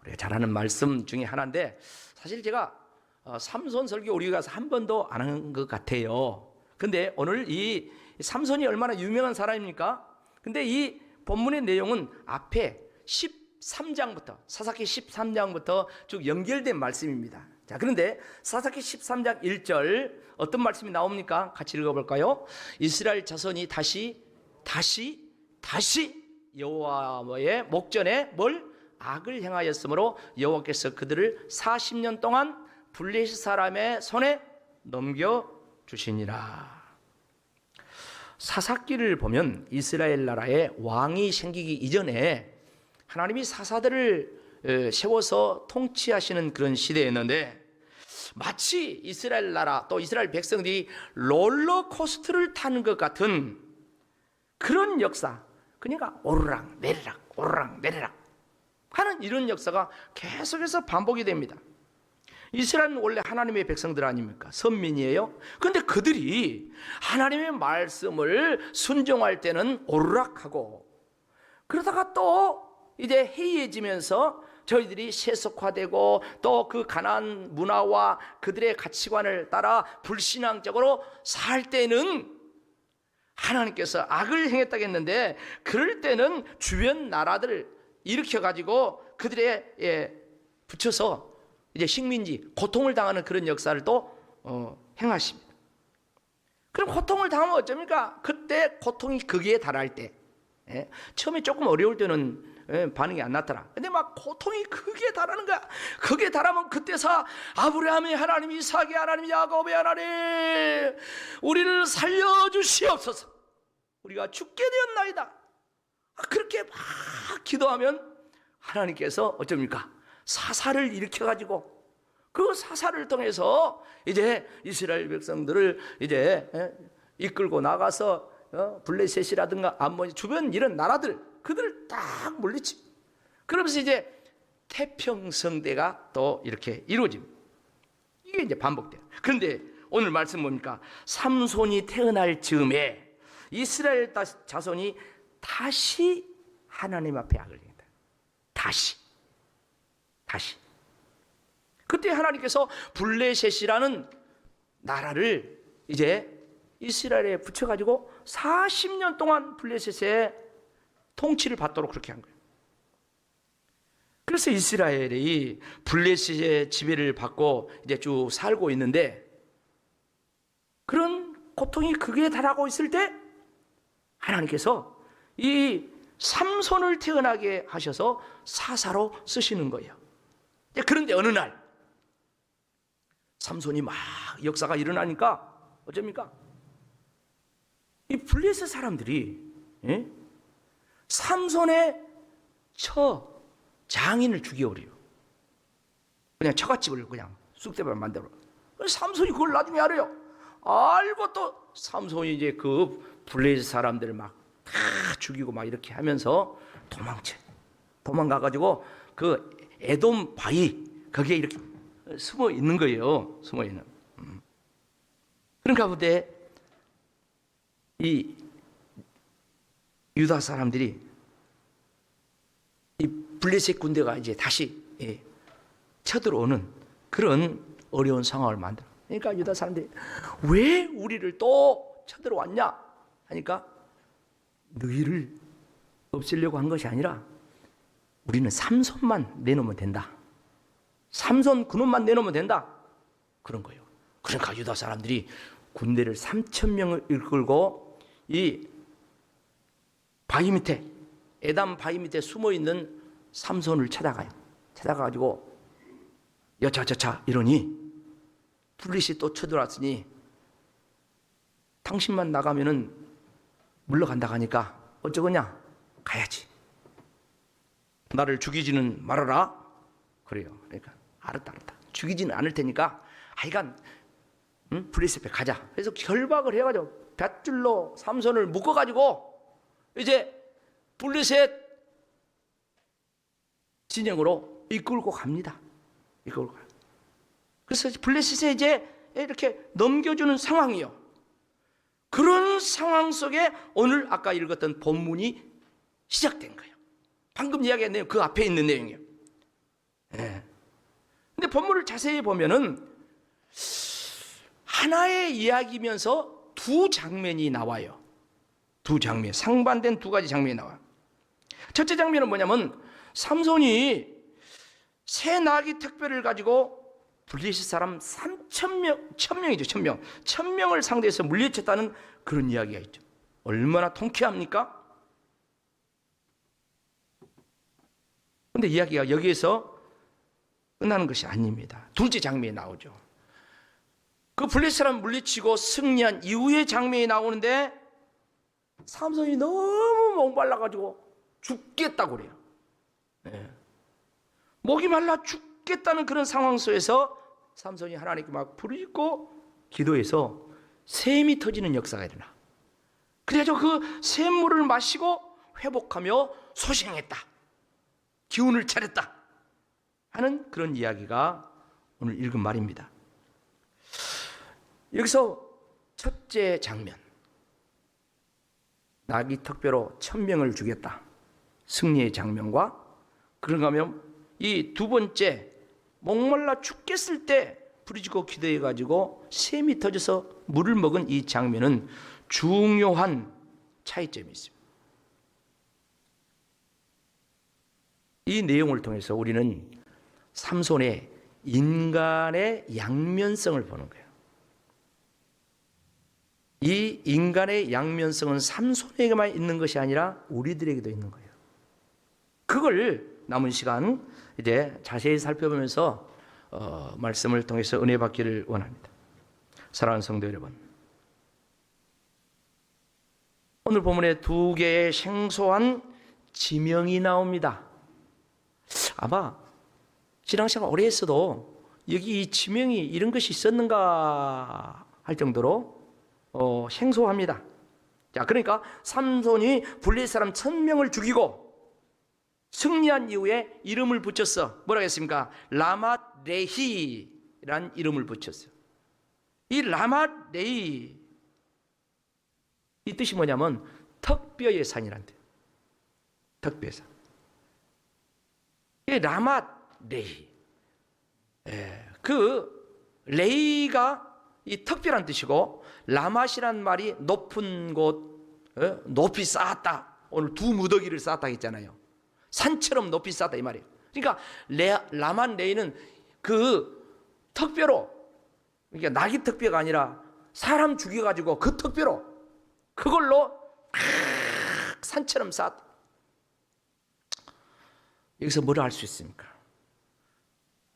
우리가 잘 아는 말씀 중에 하나인데, 사실 제가 삼손 설교 우리 가서 한 번도 안 한 것 같아요. 근데 오늘 이 삼손이 얼마나 유명한 사람입니까? 근데 이 본문의 내용은 앞에 13장부터, 사사기 13장부터 쭉 연결된 말씀입니다. 자, 그런데 사사기 13장 1절 어떤 말씀이 나옵니까? 같이 읽어볼까요? 이스라엘 자손이 다시 여호와의 목전에 악을 행하였으므로 여호와께서 그들을 40년 동안 블레셋 사람의 손에 넘겨주시니라. 사사기를 보면 이스라엘 나라에 왕이 생기기 이전에 하나님이 사사들을 세워서 통치하시는 그런 시대였는데, 마치 이스라엘 나라 또 이스라엘 백성들이 롤러코스터를 타는 것 같은 그런 역사, 그러니까 오르락 내리락 오르락 내리락 하는 이런 역사가 계속해서 반복이 됩니다. 이스라엘은 원래 하나님의 백성들 아닙니까? 선민이에요. 그런데 그들이 하나님의 말씀을 순종할 때는 오르락하고, 그러다가 또 이제 해이해지면서 저희들이 세속화되고 또 그 가나안 문화와 그들의 가치관을 따라 불신앙적으로 살 때는 하나님께서 악을 행했다겠는데, 그럴 때는 주변 나라들을 일으켜가지고 그들의 붙여서 이제 식민지, 고통을 당하는 그런 역사를 또 행하십니다. 그럼 고통을 당하면 어쩝니까? 그때 고통이 극에 달할 때, 처음에 조금 어려울 때는 반응이 안 나타나. 근데 막 고통이 극에 달하는 거야. 극에 달하면 그때서 아브라함의 하나님, 이삭의 하나님, 야곱의 하나님, 우리를 살려주시옵소서. 우리가 죽게 되었나이다. 그렇게 막 기도하면 하나님께서 어쩝니까? 사사를 일으켜가지고 그 사사를 통해서 이제 이스라엘 백성들을 이제 이끌고 나가서 블레셋이라든가 암몬 주변 이런 나라들, 그들을 딱 물리치. 그러면서 이제 태평성대가 또 이렇게 이루어집니다. 이게 이제 반복돼요. 그런데 오늘 말씀 뭡니까? 삼손이 태어날 즈음에 이스라엘 자손이 다시 하나님 앞에 악을 행했다. 다시. 그때 하나님께서 블레셋이라는 나라를 이제 이스라엘에 붙여가지고 40년 동안 블레셋의 통치를 받도록 그렇게 한 거예요. 그래서 이스라엘이 블레셋의 지배를 받고 이제 쭉 살고 있는데, 그런 고통이 극에 달하고 있을 때 하나님께서 이 삼손을 태어나게 하셔서 사사로 쓰시는 거예요. 그런데 어느 날 삼손이 막 역사가 일어나니까 어쩝니까? 이 블레셋 사람들이 삼손의 처 장인을 죽여오래요. 그냥 처갓집을 그냥 쑥대밭 만들어. 삼손이 그걸 나중에 알아요. 알고 또 삼손이 이제 그 블레셋 사람들을 막 다 죽이고 막 이렇게 하면서 도망가가지고 그 에돔 바위 거기에 이렇게 숨어 있는 거예요. 숨어 있는. 그러니까 그때 이 유다 사람들이 이 블레셋 군대가 이제 다시 쳐들어오는 그런 어려운 상황을 만들어. 그러니까 유다 사람들이 왜 우리를 또 쳐들어왔냐 하니까, 너희를 없애려고 한 것이 아니라 우리는 삼손만 내놓으면 된다. 삼손 그놈만 내놓으면 된다. 그런 거예요. 그러니까 유다 사람들이 군대를 3,000명을 이끌고 이 바위 밑에, 에담 바위 밑에 숨어 있는 삼손을 찾아가요. 찾아가가지고 여차저차 이러니 블레셋이 또 쳐들어왔으니 당신만 나가면은 물러간다 하니까 어쩌겠냐? 가야지. 나를 죽이지는 말아라. 그래요. 그러니까 알았다. 죽이지는 않을 테니까 하여간 블레셋에 가자. 그래서 결박을 해가지고 밧줄로 삼손을 묶어가지고 이제 블레셋 진영으로 이끌고 갑니다. 이끌고 가요. 그래서 블레셋에 이제 이렇게 넘겨주는 상황이요. 그런 상황 속에 오늘 아까 읽었던 본문이 시작된 거예요. 방금 이야기한 내용, 그 앞에 있는 내용이에요. 본문을 자세히 보면은 하나의 이야기면서 두 장면이 나와요. 두 장면, 상반된 두 가지 장면이 나와요. 첫째 장면은 뭐냐면 삼손이 새 나귀 특별을 가지고 블레셋 사람 1000명을 상대해서 물리쳤다는 그런 이야기가 있죠. 얼마나 통쾌합니까? 그런데 이야기가 여기에서 끝나는 것이 아닙니다. 둘째 장면이 나오죠. 그 블레셋 사람 물리치고 승리한 이후의 장면이 나오는데 삼손이 너무 목말라가지고 죽겠다고 그래요. 네. 목이 말라 죽겠다는 그런 상황 속에서 삼손이 하나님께 막 부르짖고 기도해서 샘이 터지는 역사가 일어나. 그래서 그 샘물을 마시고 회복하며 소생했다. 기운을 차렸다. 하는 그런 이야기가 오늘 읽은 말입니다. 여기서 첫째 장면, 나귀 턱뼈로 1000명을 죽였다. 승리의 장면과 그런가 하면 이 두 번째, 목말라 죽겠을 때 부르짖고 기도해가지고 샘이 터져서 물을 먹은 이 장면은 중요한 차이점이 있습니다. 이 내용을 통해서 우리는 삼손의 인간의 양면성을 보는 거예요. 이 인간의 양면성은 삼손에게만 있는 것이 아니라 우리들에게도 있는 거예요. 그걸 남은 시간 이제 자세히 살펴보면서 말씀을 통해서 은혜 받기를 원합니다. 사랑하는 성도 여러분, 오늘 본문에 두 개의 생소한 지명이 나옵니다. 아마 신앙생활 오래 했어도 여기 이 지명이 이런 것이 있었는가 할 정도로 생소합니다. 자, 그러니까 삼손이 블레셋 사람 1000명을 죽이고 승리한 이후에 이름을 붙였어. 뭐라고 했습니까? 라맛레히라는 이름을 붙였어요. 이 라맛레히, 이 뜻이 뭐냐면 턱뼈의 산이란 뜻. 턱뼈의 산. 이 라맛레히, 그 레이가 이 턱뼈란 뜻이고 라맛이란 말이 높은 곳, 높이 쌓았다. 오늘 두 무더기를 쌓았다 했잖아요. 산처럼 높이 쌓았다 이 말이에요. 그러니까 라맛레이는 그 턱뼈로, 그러니까 나귀 턱뼈가 아니라 사람 죽여가지고 그 턱뼈로 그걸로 산처럼 쌓았다. 여기서 뭘 알 수 있습니까?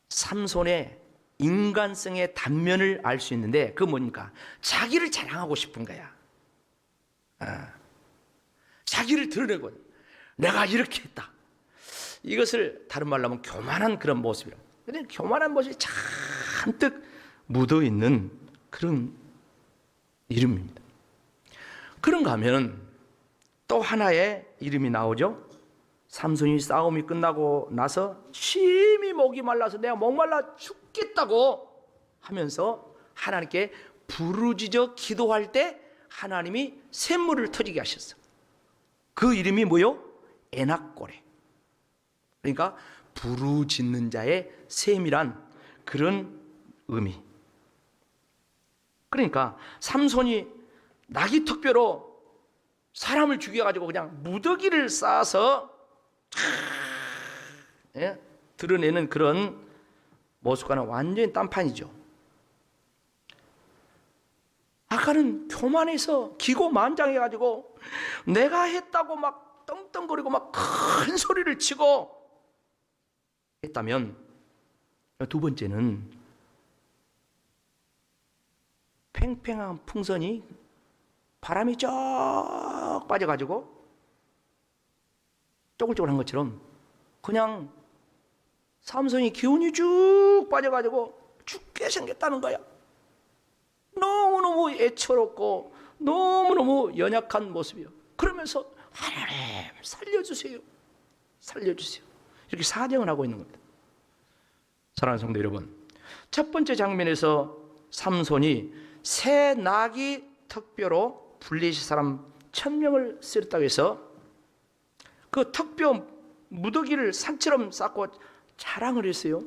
삼손의 인간성의 단면을 알 수 있는데 그건 뭡니까? 자기를 자랑하고 싶은 거야. 자기를 드러내고 내가 이렇게 했다. 이것을 다른 말로 하면 교만한 그런 모습이에요. 근데 교만한 모습이 잔뜩 묻어있는 그런 이름입니다. 그런가 하면 또 하나의 이름이 나오죠. 삼손이 싸움이 끝나고 나서 심히 목이 말라서 내가 목말라 죽겠다고 하면서 하나님께 부르짖어 기도할 때 하나님이 샘물을 터지게 하셨어. 그 이름이 뭐요? 에낙고레. 그러니까 부르짖는 자의 샘이란 그런 의미. 그러니까 삼손이 나귀 턱뼈로 사람을 죽여가지고 그냥 무더기를 쌓아서 드러내는 그런 모습과는 완전히 딴판이죠. 아까는 교만해서 기고만장해가지고 내가 했다고 막 떵떵거리고 막 큰 소리를 치고 했다면, 두 번째는 팽팽한 풍선이 바람이 쫙 빠져가지고 쪼글쪼글한 것처럼 그냥 삼손이 기운이 쭉 빠져가지고 죽게 생겼다는 거야. 너무너무 애처롭고 너무너무 연약한 모습이요. 그러면서 하나님 살려주세요, 살려주세요, 이렇게 사정을 하고 있는 겁니다. 사랑하는 성도 여러분, 첫 번째 장면에서 삼손이 새 나귀 턱뼈로 블레셋 사람 1000명을 쓰렸다고 해서 그 턱뼈 무더기를 산처럼 쌓고 자랑을 했어요.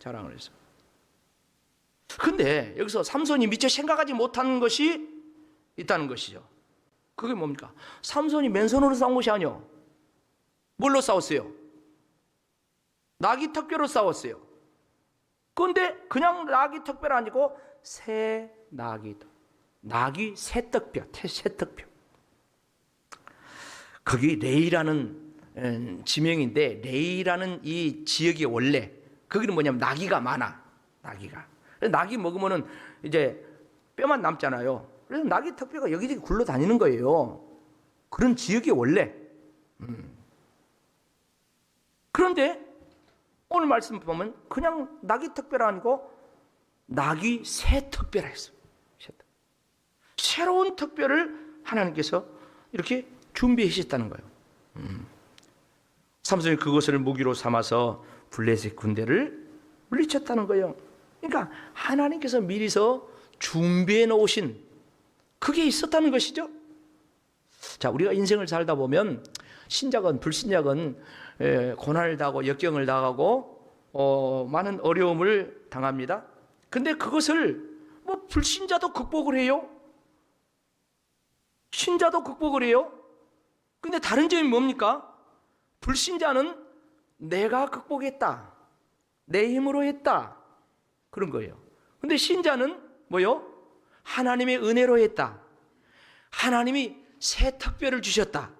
자랑을 했어요. 근데 여기서 삼손이 미처 생각하지 못한 것이 있다는 것이죠. 그게 뭡니까? 삼손이 맨손으로 싸운 것이 아니요. 뭘로 싸웠어요? 나귀 턱뼈로 싸웠어요. 그런데 그냥 나귀 턱뼈가 아니고 새 나귀 새턱뼈, 새턱뼈. 거기 레이라는 지명인데, 레이라는 이 지역이 원래 거기는 뭐냐면 나귀가 많아. 나귀 먹으면은 이제 뼈만 남잖아요. 그래서 나귀 턱뼈가 여기저기 굴러다니는 거예요. 그런 지역이 원래. 그런데 오늘 말씀 보면 그냥 나귀 턱뼈가 아니고 나귀 새 턱뼈라 했어요. 새로운 턱뼈를 하나님께서 이렇게 준비하셨다는 거예요. 삼손이 그것을 무기로 삼아서 블레셋 군대를 물리쳤다는 거예요. 그러니까 하나님께서 미리서 준비해 놓으신 그게 있었다는 것이죠. 자, 우리가 인생을 살다 보면 신자건 불신자건 고난을 당하고 역경을 당하고 많은 어려움을 당합니다. 근데 그것을 뭐 불신자도 극복을 해요. 신자도 극복을 해요. 근데 다른 점이 뭡니까? 불신자는 내가 극복했다, 내 힘으로 했다, 그런 거예요. 근데 신자는 뭐요? 하나님의 은혜로 했다. 하나님이 새 특별을 주셨다.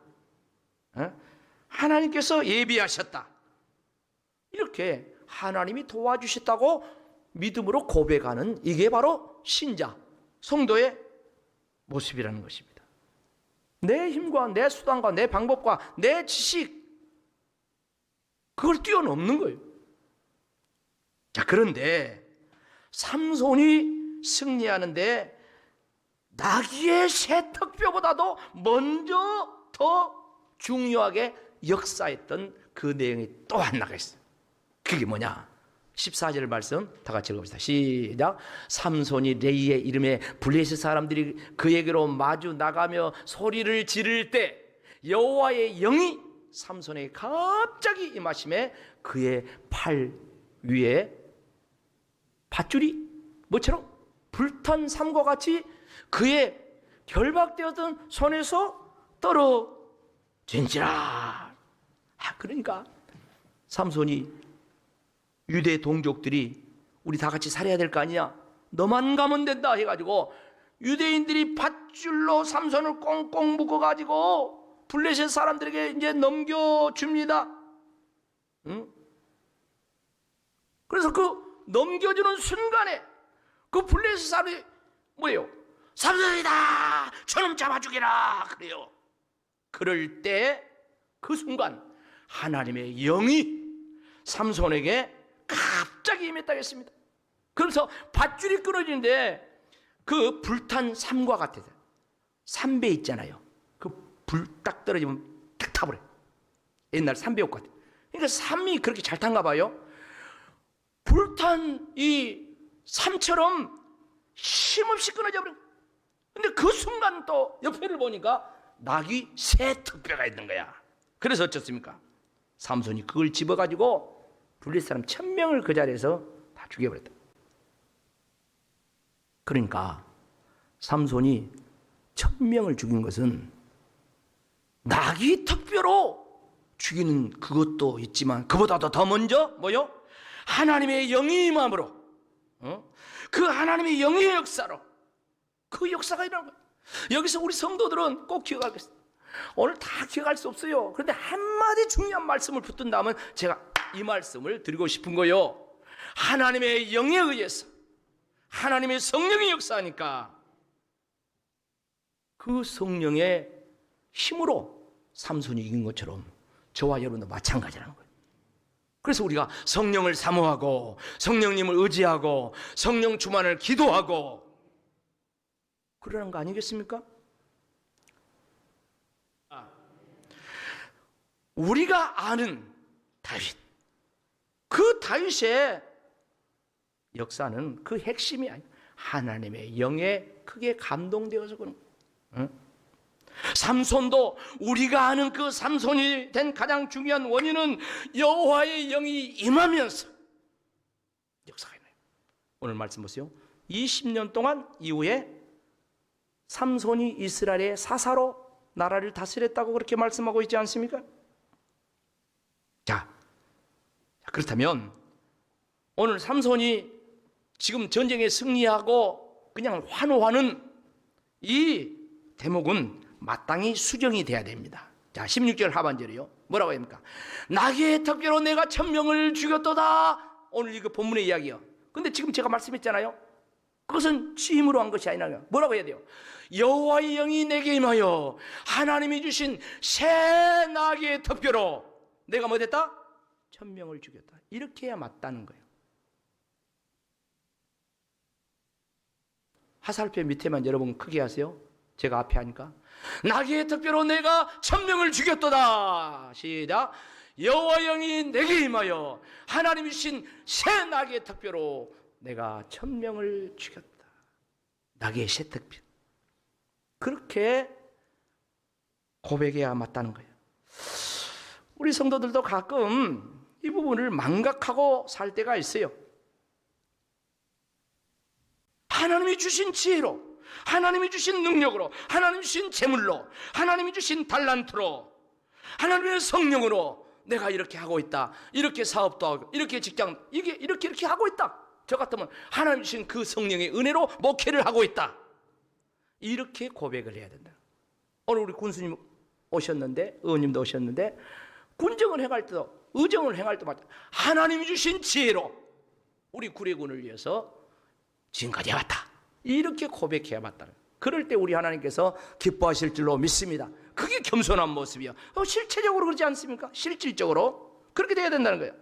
하나님께서 예비하셨다. 이렇게 하나님이 도와주셨다고 믿음으로 고백하는, 이게 바로 신자, 성도의 모습이라는 것입니다. 내 힘과 내 수단과 내 방법과 내 지식, 그걸 뛰어넘는 거예요. 자, 그런데 삼손이 승리하는데 나귀의 새 턱뼈보다도 먼저 더 중요하게 역사했던 그 내용이 또 하나가 있어요. 그게 뭐냐? 14절 말씀 다 같이 읽어봅시다. 시작. 삼손이 레이의 이름에 블레셋 사람들이 그에게로 마주 나가며 소리를 지를 때 여호와의 영이 삼손에게 갑자기 임하심에 그의 팔 위에 밧줄이 뭐처럼 불탄 삼과 같이 그의 결박되었던 손에서 떨어진지라. 그러니까 삼손이 유대 동족들이 우리 다 같이 살아야 될 거 아니냐, 너만 가면 된다 해가지고 유대인들이 밧줄로 삼손을 꽁꽁 묶어가지고 블레셋 사람들에게 이제 넘겨줍니다. 그래서 그 넘겨주는 순간에 그 블레셋 사람이 뭐예요? 삼손이다, 저놈 잡아 죽이라 그래요. 그럴 때 그 순간 하나님의 영이 삼손에게 갑자기 임했다고 했습니다. 그래서 밧줄이 끊어지는데 그 불탄 삼과 같아요. 삼배 있잖아요. 그 불 딱 떨어지면 탁 타버려요. 옛날 삼배옥 같아요. 그러니까 삼이 그렇게 잘 탄가 봐요. 불탄 이 삼처럼 힘없이 끊어져 버려요. 근데 그 순간 또 옆에를 보니까 나귀 새 턱뼈가 있는 거야. 그래서 어쩌습니까? 삼손이 그걸 집어가지고 블레셋 사람 1000명을 그 자리에서 다 죽여버렸다. 그러니까 삼손이 1000명을 죽인 것은 나귀 턱뼈로 죽이는 그것도 있지만 그보다도 더 먼저 뭐요? 하나님의 영이 임함으로, 그 하나님의 영의 역사로 그 역사가 일어난 거예요. 여기서 우리 성도들은 꼭 기억하겠습니다. 오늘 다 기억할 수 없어요. 그런데 한마디 중요한 말씀을 붙든다면 제가 이 말씀을 드리고 싶은 거요. 하나님의 영에 의해서 하나님의 성령의 역사하니까 그 성령의 힘으로 삼손이 이긴 것처럼 저와 여러분도 마찬가지라는 거예요. 그래서 우리가 성령을 사모하고 성령님을 의지하고 성령 충만을 기도하고 그러는 거 아니겠습니까? 우리가 아는 다윗, 그 다윗의 역사는 그 핵심이 아니에요. 하나님의 영에 크게 감동되어서 그런 거예요. 삼손도 우리가 아는 그 삼손이 된 가장 중요한 원인은 여호와의 영이 임하면서 역사가 있네요. 오늘 말씀 보세요. 20년 동안 이후에 삼손이 이스라엘의 사사로 나라를 다스렸다고 그렇게 말씀하고 있지 않습니까? 자, 그렇다면 오늘 삼손이 지금 전쟁에 승리하고 그냥 환호하는 이 대목은 마땅히 수정이 돼야 됩니다. 자, 16절 하반절이요. 뭐라고 합니까? 나귀의 턱뼈로 내가 1000명을 죽였도다. 오늘 이거 본문의 이야기요. 근데 지금 제가 말씀했잖아요. 그것은 취임으로 한 것이 아니라 뭐라고 해야 돼요? 여호와의 영이 내게 임하여 하나님이 주신 새 나귀의 턱뼈로 내가 뭐 됐다? 1000명을 죽였다. 이렇게 해야 맞다는 거예요. 화살표 밑에만 여러분 크게 하세요. 제가 앞에 하니까. 나귀의 턱뼈로 내가 1000명을 죽였도다. 시작. 여호와의 영이 내게 임하여 하나님이 주신 새 나귀의 턱뼈로 내가 1000명을 죽였다. 나귀의 새 턱뼈. 그렇게 고백해야 맞다는 거예요. 우리 성도들도 가끔 이 부분을 망각하고 살 때가 있어요. 하나님이 주신 지혜로, 하나님이 주신 능력으로, 하나님이 주신 재물로, 하나님이 주신 달란트로, 하나님의 성령으로 내가 이렇게 하고 있다. 이렇게 사업도 하고, 이렇게 직장, 이렇게 하고 있다. 저 같으면 하나님 주신 그 성령의 은혜로 목회를 하고 있다. 이렇게 고백을 해야 된다. 오늘 우리 군수님 오셨는데, 의원님도 오셨는데, 군정을 행할 때도, 의정을 행할 때마다 하나님이 주신 지혜로 우리 구례군을 위해서 지금까지 해왔다. 이렇게 고백해야 맞다. 그럴 때 우리 하나님께서 기뻐하실 줄로 믿습니다. 그게 겸손한 모습이야. 실체적으로 그러지 않습니까? 실질적으로 그렇게 돼야 된다는 거예요.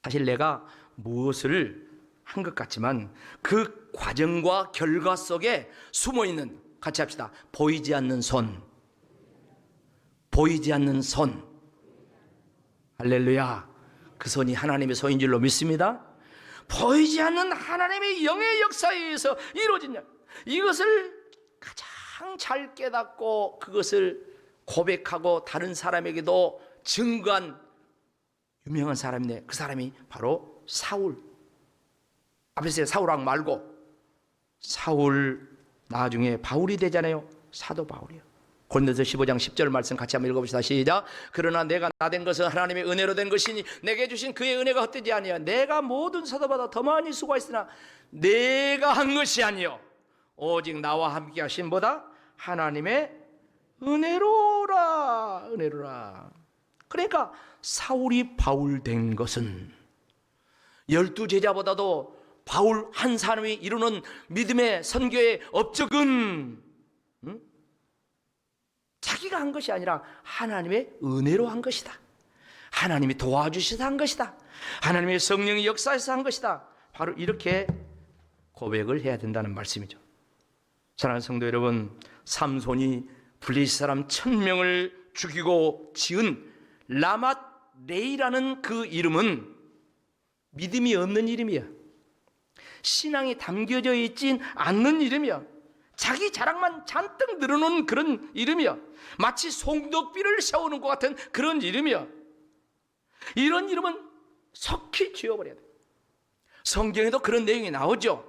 사실 내가 무엇을 한 것 같지만 그 과정과 결과 속에 숨어있는, 같이 합시다, 보이지 않는 손, 보이지 않는 손. 할렐루야. 그 손이 하나님의 손인 줄로 믿습니다. 보이지 않는 하나님의 영의 역사에 의해서 이루어진 일, 이것을 가장 잘 깨닫고 그것을 고백하고 다른 사람에게도 증거한 유명한 사람인데, 그 사람이 바로 사울. 앞에서 사울왕 말고 사울, 나중에 바울이 되잖아요. 사도 바울이요. 고린도서 15장 10절 말씀 같이 한번 읽어봅시다. 시작. 그러나 내가 나된 것은 하나님의 은혜로 된 것이니 내게 주신 그의 은혜가 헛되지 아니하여 내가 모든 사도보다 더 많이 수고했으나 내가 한 것이 아니요 오직 나와 함께 하신 보다 하나님의 은혜로라. 은혜로라. 그러니까 사울이 바울 된 것은 12제자보다도 바울 한 사람이 이루는 믿음의 선교의 업적은 자기가 한 것이 아니라 하나님의 은혜로 한 것이다. 하나님이 도와주셔서 한 것이다. 하나님의 성령의 역사에서 한 것이다. 바로 이렇게 고백을 해야 된다는 말씀이죠. 사랑하는 성도 여러분, 삼손이 블레셋 사람 1000명을 죽이고 지은 라맛 레이라는 그 이름은 믿음이 없는 이름이야. 신앙이 담겨져 있진 않는 이름이야. 자기 자랑만 잔뜩 늘어놓은 그런 이름이야. 마치 송덕비를 세우는 것 같은 그런 이름이야. 이런 이름은 속히 지워버려야 돼. 성경에도 그런 내용이 나오죠.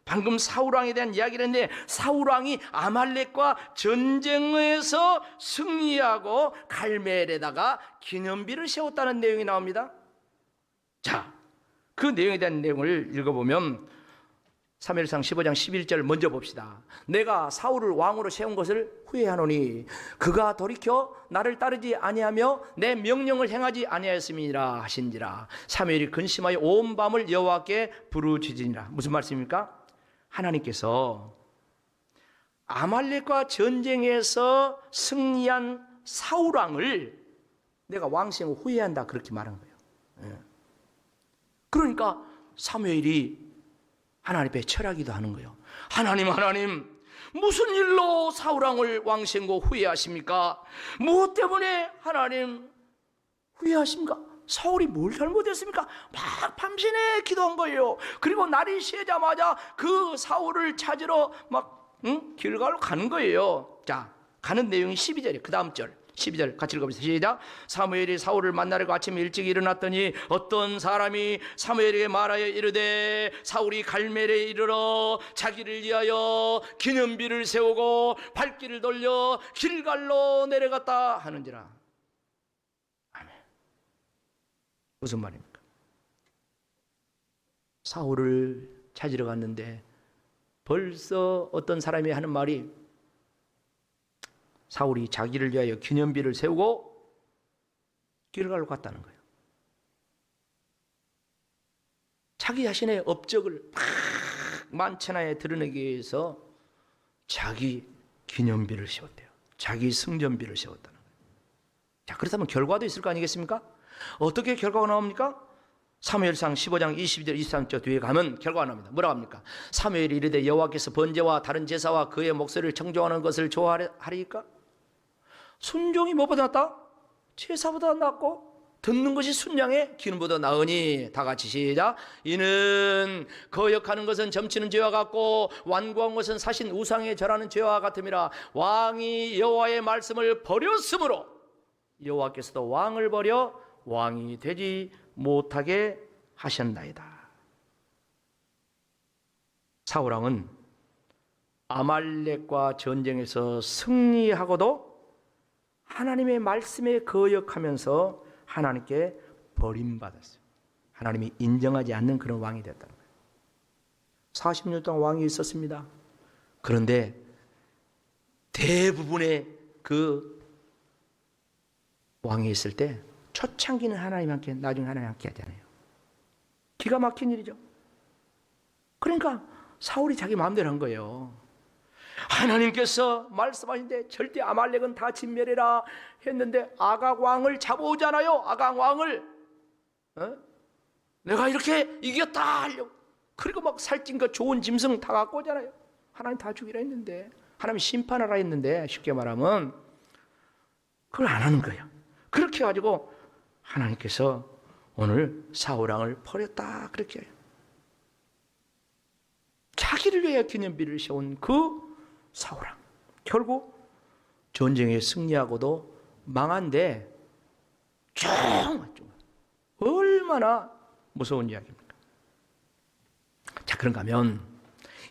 방금 사울왕에 대한 이야기를 했는데, 사울왕이 아말렉과 전쟁에서 승리하고 갈멜에다가 기념비를 세웠다는 내용이 나옵니다. 자, 그 내용에 대한 내용을 읽어보면 사무엘상 15장 11절 먼저 봅시다. 내가 사울을 왕으로 세운 것을 후회하노니 그가 돌이켜 나를 따르지 아니하며 내 명령을 행하지 아니하였음이니라 하신지라. 사무엘이 근심하여 온 밤을 여호와께 부르짖으니라. 무슨 말씀입니까? 하나님께서 아말렉과 전쟁에서 승리한 사울왕을 내가 왕생을 후회한다, 그렇게 말한 거예요. 그러니까 사무엘이 하나님 앞에 철하기도 하는 거예요. 하나님, 무슨 일로 사울왕을 왕생고 후회하십니까? 무엇 때문에 하나님 후회하십니까? 사울이 뭘 잘못했습니까? 막 밤새내 기도한 거예요. 그리고 날이 새자마자 그 사울을 찾으러 막 길가로 가는 거예요. 자, 가는 내용이 12절이에요. 그 다음 절 12절 같이 읽어보세요. 시작. 사무엘이 사울을 만나려고 아침에 일찍 일어났더니 어떤 사람이 사무엘에게 말하여 이르되 사울이 갈멜에 이르러 자기를 위하여 기념비를 세우고 발길을 돌려 길갈로 내려갔다 하는지라. 아멘. 무슨 말입니까? 사울을 찾으러 갔는데 벌써 어떤 사람이 하는 말이 사울이 자기를 위하여 기념비를 세우고 길갈로 갔다는 거예요. 자기 자신의 업적을 막 만천하에 드러내기 위해서 자기 기념비를 세웠대요. 자기 승전비를 세웠다는 거예요. 자, 그렇다면 결과도 있을 거 아니겠습니까? 어떻게 결과가 나옵니까? 사무엘상 15장 22절 23절 뒤에 가면 결과가 나옵니다. 뭐라고 합니까? 사무엘이 이르되 여호와께서 번제와 다른 제사와 그의 목소리를 청종하는 것을 좋아하리까? 순종이 뭐보다 낫다? 제사보다 낫고 듣는 것이 순양의 기름보다 나으니. 다 같이 시작. 이는 거역하는 것은 점치는 죄와 같고 완고한 것은 사신 우상에 절하는 죄와 같음이라. 왕이 여호와의 말씀을 버렸으므로 여호와께서도 왕을 버려 왕이 되지 못하게 하셨나이다. 사울왕은 아말렉과 전쟁에서 승리하고도 하나님의 말씀에 거역하면서 하나님께 버림받았어요. 하나님이 인정하지 않는 그런 왕이 됐다는 거예요. 40년 동안 왕이 있었습니다. 그런데 대부분의 그 왕이 있을 때 초창기는 하나님 함께, 나중에 하나님 함께 하잖아요. 기가 막힌 일이죠. 그러니까 사울이 자기 마음대로 한 거예요. 하나님께서 말씀하신데 절대 아말렉은 다 진멸해라 했는데 아각 왕을 잡아오잖아요. 아각 왕을 내가 이렇게 이겼다 하려고. 그리고 막 살찐 거 좋은 짐승 다 갖고 오잖아요. 하나님 다 죽이라 했는데, 하나님 심판하라 했는데, 쉽게 말하면 그걸 안 하는 거예요. 그렇게 해가지고 하나님께서 오늘 사울왕을 버렸다 그렇게 해요. 자기를 위해 기념비를 세운 그 사울왕, 결국 전쟁에 승리하고도 망한데 정말 얼마나 무서운 이야기입니까? 자, 그런가 하면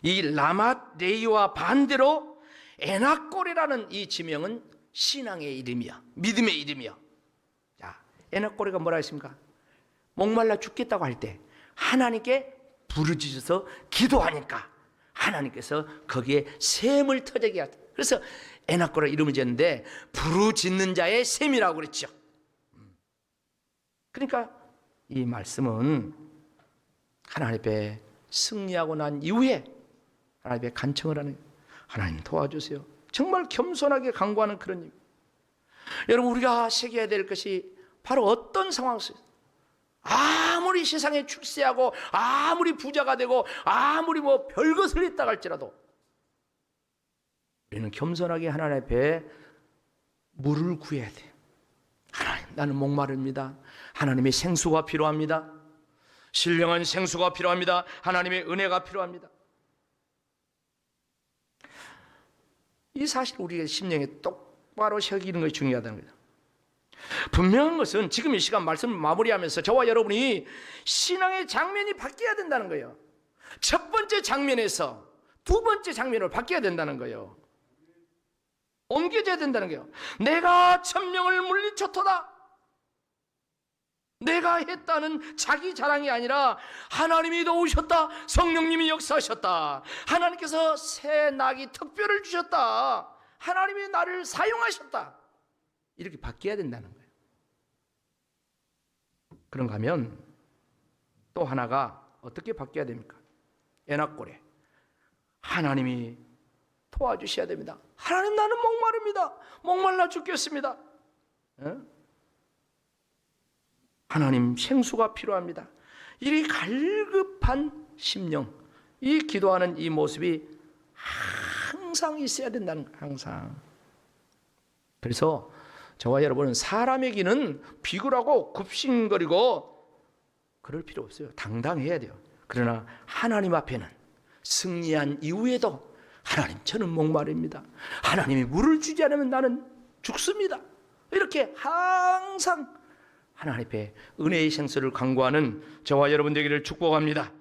이 라맛 레이와 반대로 에낙골이라는 이 지명은 신앙의 이름이야, 믿음의 이름이야. 자, 에낙골이가 뭐라 했습니까? 목말라 죽겠다고 할 때 하나님께 부르짖어서 기도하니까 하나님께서 거기에 샘을 터지게 하셨다. 그래서 에낙골의 이름을 지었는데 부르짖는 자의 샘이라고 그랬죠. 그러니까 이 말씀은 하나님 앞에 승리하고 난 이후에 하나님 앞에 간청을 하는, 하나님 도와주세요. 정말 겸손하게 간구하는 그런 일. 여러분, 우리가 새겨야 될 것이 바로 어떤 상황에서 아무리 세상에 출세하고 아무리 부자가 되고 아무리 뭐 별것을 했다 할지라도 우리는 겸손하게 하나님 앞에 물을 구해야 돼요. 하나님, 나는 목마릅니다. 하나님의 생수가 필요합니다. 신령한 생수가 필요합니다. 하나님의 은혜가 필요합니다. 이 사실 우리의 심령에 똑바로 새기는 것이 중요하다는 거죠. 분명한 것은 지금 이 시간 말씀을 마무리하면서 저와 여러분이 신앙의 장면이 바뀌어야 된다는 거예요. 첫 번째 장면에서 두 번째 장면으로 바뀌어야 된다는 거예요. 옮겨져야 된다는 거예요. 내가 천명을 물리쳤도다. 내가 했다는 자기 자랑이 아니라 하나님이 도우셨다. 성령님이 역사하셨다. 하나님께서 새 낙이 특별을 주셨다. 하나님이 나를 사용하셨다. 이렇게 바뀌어야 된다는 거예요. 그런가 하면 또 하나가 어떻게 바뀌어야 됩니까? 에낙골에 하나님이 도와주셔야 됩니다. 하나님, 나는 목마릅니다. 목말라 죽겠습니다. 하나님, 생수가 필요합니다. 이 갈급한 심령, 이 기도하는 이 모습이 항상 있어야 된다는 거예요. 항상. 그래서 저와 여러분은 사람에게는 비굴하고 굽신거리고 그럴 필요 없어요. 당당해야 돼요. 그러나 하나님 앞에는 승리한 이후에도 하나님, 저는 목마릅니다. 하나님이 물을 주지 않으면 나는 죽습니다. 이렇게 항상 하나님 앞에 은혜의 생수를 강구하는 저와 여러분 되기를 축복합니다.